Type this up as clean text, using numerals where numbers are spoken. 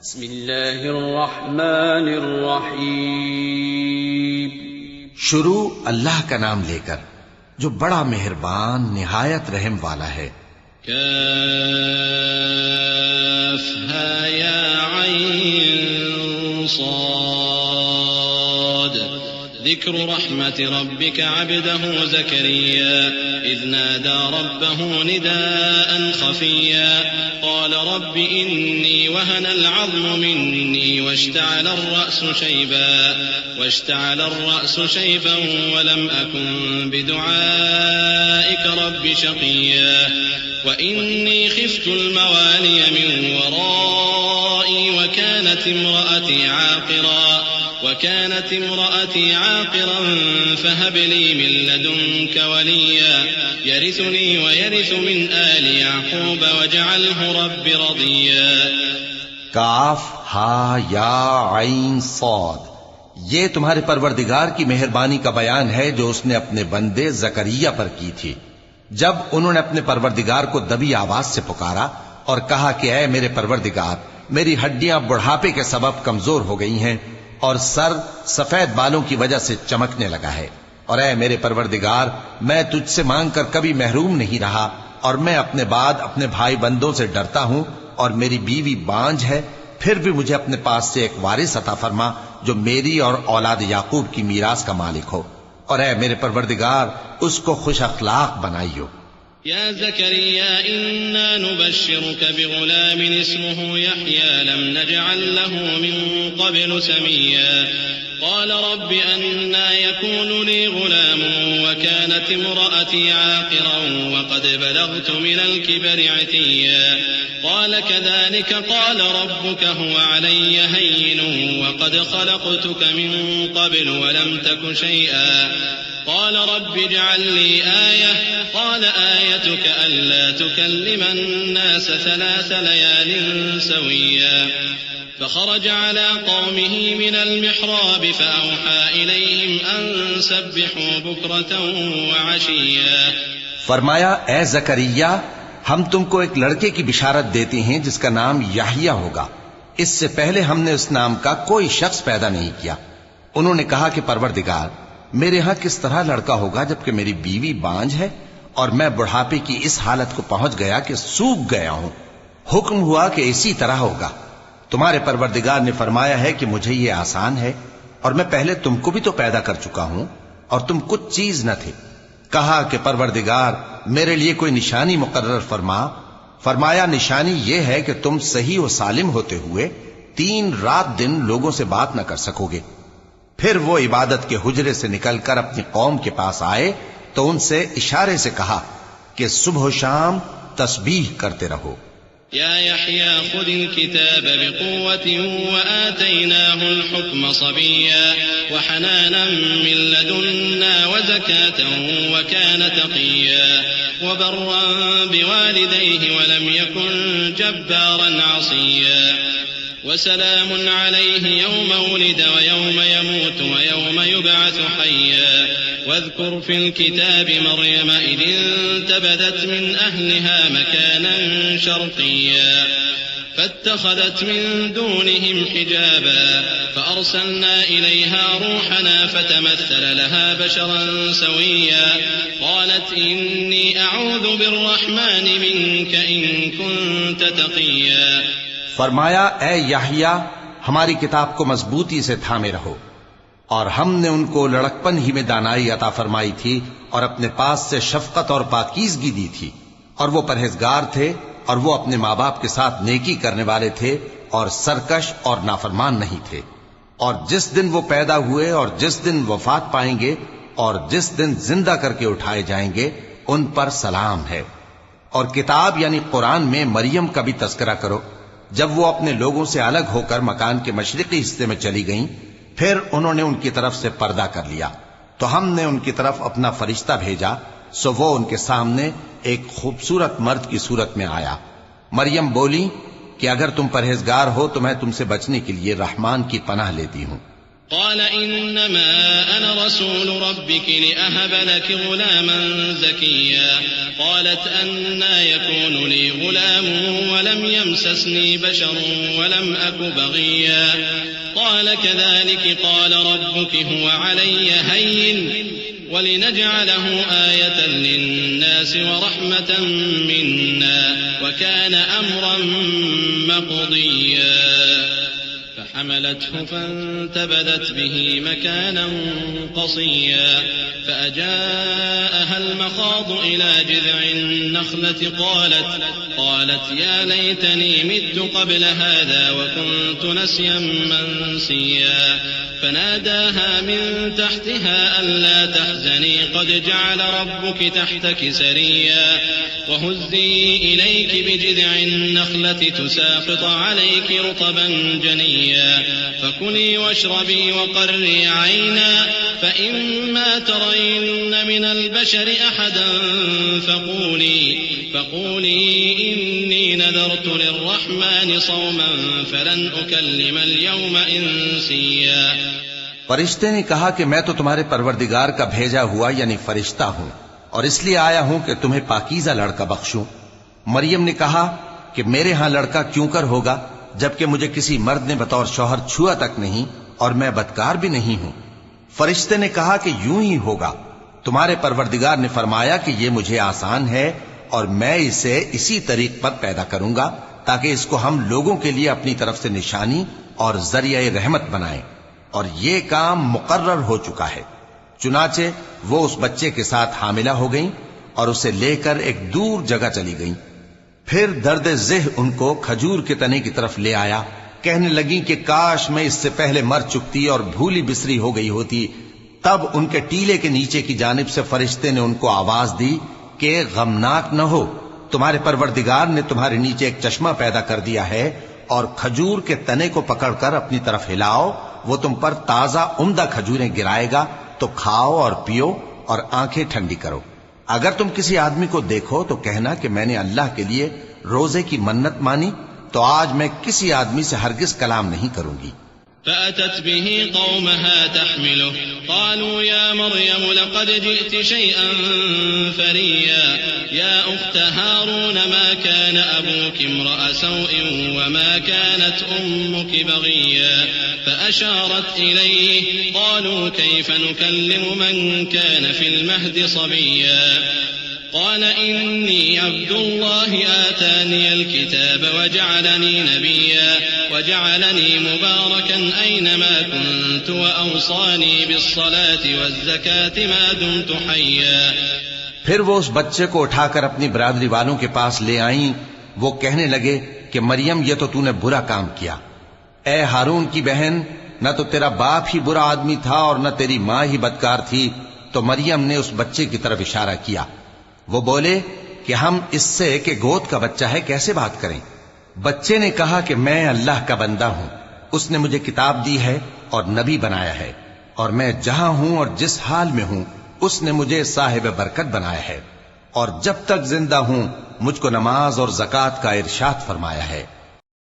بسم اللہ الرحمن الرحیم. شروع اللہ کا نام لے کر جو بڑا مہربان نہایت رحم والا ہے. کافہا یا عین صاد. ذکر رحمت ربک عبده زکریا اذ نادى ربه نداء خفيا قال رب إني وهن العظم مني واشتعل الرأس شيبا ولم أكن بدعائك رب شقيا وإني خفت الموالي من ورائي وكانت امرأتي عاقرا فهب لي من لدنك وليا يرثني ويرث من آل يعقوب واجعله رب رضيا. کاف ہا یا عین صاد. یہ تمہارے پروردگار کی مہربانی کا بیان ہے جو اس نے اپنے بندے زکریا پر کی تھی جب انہوں نے اپنے پروردگار کو دبی آواز سے پکارا اور کہا کہ اے میرے پروردگار، میری ہڈیاں بڑھاپے کے سبب کمزور ہو گئی ہیں اور سر سفید بالوں کی وجہ سے چمکنے لگا ہے، اور اے میرے پروردگار، میں تجھ سے مانگ کر کبھی محروم نہیں رہا، اور میں اپنے بعد اپنے بھائی بندوں سے ڈرتا ہوں، اور میری بیوی بانجھ ہے، پھر بھی مجھے اپنے پاس سے ایک وارث عطا فرما جو میری اور اولاد یعقوب کی میراث کا مالک ہو، اور اے میرے پروردگار اس کو خوش اخلاق بنائیو. يا زكريا إنا نبشرك بغلام اسمه يحيى لم نجعل له من قبل سميا قال رب أنا يكون لي غلام وكانت امرأتي عاقرا وقد بلغت من الكبر عتيا قال كذلك قال ربك هو علي هين وقد خلقتك من قبل ولم تك شيئا قال رب اجعل لي آية قال آيتك ألا تكلم الناس 3 ليال سويا فخرج على قومه من المحراب فأوحى إليهم أن سبحوا بكرة وعشيا. فرمایا اے زکریا، ہم تم کو ایک لڑکے کی بشارت دیتے ہیں جس کا نام یحییٰ ہوگا. اس سے پہلے ہم نے اس نام کا کوئی شخص پیدا نہیں کیا. انہوں نے کہا کہ پروردگار، میرے ہاں کس طرح لڑکا ہوگا جبکہ میری بیوی بانجھ ہے اور میں بڑھاپے کی اس حالت کو پہنچ گیا کہ سوکھ گیا ہوں. حکم ہوا کہ اسی طرح ہوگا. تمہارے پروردگار نے فرمایا ہے کہ مجھے یہ آسان ہے، اور میں پہلے تم کو بھی تو پیدا کر چکا ہوں اور تم کچھ چیز نہ تھے. کہا کہ پروردگار میرے لیے کوئی نشانی مقرر فرما. فرمایا نشانی یہ ہے کہ تم صحیح و سالم ہوتے ہوئے 3 رات دن لوگوں سے بات نہ کر سکو گے. پھر وہ عبادت کے حجرے سے نکل کر اپنی قوم کے پاس آئے تو ان سے اشارے سے کہا کہ صبح و شام تسبیح کرتے رہو. يا يحيى خذ الكتاب بقوة وآتيناه الحكم صبيا وحنانا من لدنا وزكاة وكان تقيا وبرا بوالديه ولم يكن جبارا عصيا وسلام عليه يوم ولد ويوم يموت ويوم يبعث حيا واذكر في الكتاب مريم إذ انتبذت من أهلها مكانا شرقيا فاتخذت من دونهم حجابا فأرسلنا إليها روحنا فتمثل لها بشرا سويا قالت إني أعوذ بالرحمن منك إن كنت تقيا. فرمایا اے یحییٰ، ہماری کتاب کو مضبوطی سے تھامے رہو. اور ہم نے ان کو لڑکپن ہی میں دانائی عطا فرمائی تھی اور اپنے پاس سے شفقت اور پاکیزگی دی تھی، اور وہ پرہیزگار تھے اور وہ اپنے ماں باپ کے ساتھ نیکی کرنے والے تھے اور سرکش اور نافرمان نہیں تھے. اور جس دن وہ پیدا ہوئے اور جس دن وفات پائیں گے اور جس دن زندہ کر کے اٹھائے جائیں گے ان پر سلام ہے. اور کتاب یعنی قرآن میں مریم کا بھی تذکرہ کرو. جب وہ اپنے لوگوں سے الگ ہو کر مکان کے مشرقی حصے میں چلی گئیں، پھر انہوں نے ان کی طرف سے پردہ کر لیا تو ہم نے ان کی طرف اپنا فرشتہ بھیجا، سو وہ ان کے سامنے ایک خوبصورت مرد کی صورت میں آیا. مریم بولی کہ اگر تم پرہیزگار ہو تو میں تم سے بچنے کے لیے رحمان کی پناہ لیتی ہوں. قال إنما أنا رسول ربك لأهب لك غلاما زكيا قالت أنى يكون لي غلام ولم يمسسني بشر ولم أك بغيا قال كذلك قال ربك هو علي هين ولنجعله آية للناس ورحمة منا وكان أمرا مقضيا فحملته فانتبذت به مكانا قصيا فأجاءها المخاض إلى جذع النخلة قالت يا ليتني مت قبل هذا وكنت نسيا منسيا فناداها من تحتها ألا تحزني قد جعل ربك تحتك سريا وهزي إليك بجذع النخلة تساقط عليك رطبا جنيا فكلي واشربي وقري عينا فإما ترين من البشر أحدا فقولي إني نذرت للرحمن صوما فلن أكلم اليوم إنسيا. فرشتے نے کہا کہ میں تو تمہارے پروردگار کا بھیجا ہوا یعنی فرشتہ ہوں اور اس لیے آیا ہوں کہ تمہیں پاکیزہ لڑکا بخشوں. مریم نے کہا کہ میرے ہاں لڑکا کیوں کر ہوگا جبکہ مجھے کسی مرد نے بطور شوہر چھوا تک نہیں اور میں بدکار بھی نہیں ہوں. فرشتے نے کہا کہ یوں ہی ہوگا. تمہارے پروردگار نے فرمایا کہ یہ مجھے آسان ہے اور میں اسے اسی طریق پر پیدا کروں گا تاکہ اس کو ہم لوگوں کے لیے اپنی طرف سے نشانی اور ذریعہ رحمت بنائیں. اور یہ کام مقرر ہو چکا ہے. چنانچہ وہ اس بچے کے ساتھ حاملہ ہو گئیں اور اسے لے کر ایک دور جگہ چلی گئیں. پھر درد ذہ ان کو کھجور کے تنے کی طرف لے آیا. کہنے لگی کہ کاش میں اس سے پہلے مر چکتی اور بھولی بسری ہو گئی ہوتی. تب ان کے ٹیلے کے نیچے کی جانب سے فرشتے نے ان کو آواز دی کہ غمناک نہ ہو، تمہارے پروردگار نے تمہارے نیچے ایک چشمہ پیدا کر دیا ہے اور کھجور کے تنے کو پکڑ کر اپنی طرف ہلاؤ، وہ تم پر تازہ عمدہ کھجوریں گرائے گا تو کھاؤ اور پیو اور آنکھیں ٹھنڈی کرو. اگر تم کسی آدمی کو دیکھو تو کہنا کہ میں نے اللہ کے لیے روزے کی منت مانی تو آج میں کسی آدمی سے ہرگز کلام نہیں کروں گی. فأتت به قومها تحمله قالوا يا مريم لقد جئت شيئا فريا يا أخت هارون ما كان أبوك امرأ سوء وما كانت أمك بغيا فأشارت إليه قالوا كيف نكلم من كان في المهد صبيا قال إني عبد الله آتاني الكتاب وجعلني نبيا وجعلني مباركا أينما كنت وأوصاني بالصلاة والزكاة ما دمت حيا. پھر وہ اس بچے کو اٹھا کر اپنی برادری والوں کے پاس لے آئیں. وہ کہنے لگے کہ مریم یہ تو نے برا کام کیا. اے ہارون کی بہن، نہ تو تیرا باپ ہی برا آدمی تھا اور نہ تیری ماں ہی بدکار تھی. تو مریم نے اس بچے کی طرف اشارہ کیا. وہ بولے کہ ہم اس سے کہ گود کا بچہ ہے کیسے بات کریں. بچے نے کہا کہ میں اللہ کا بندہ ہوں، اس نے مجھے کتاب دی ہے اور نبی بنایا ہے، اور میں جہاں ہوں اور جس حال میں ہوں اس نے مجھے صاحب برکت بنایا ہے، اور جب تک زندہ ہوں مجھ کو نماز اور زکوٰۃ کا ارشاد فرمایا ہے.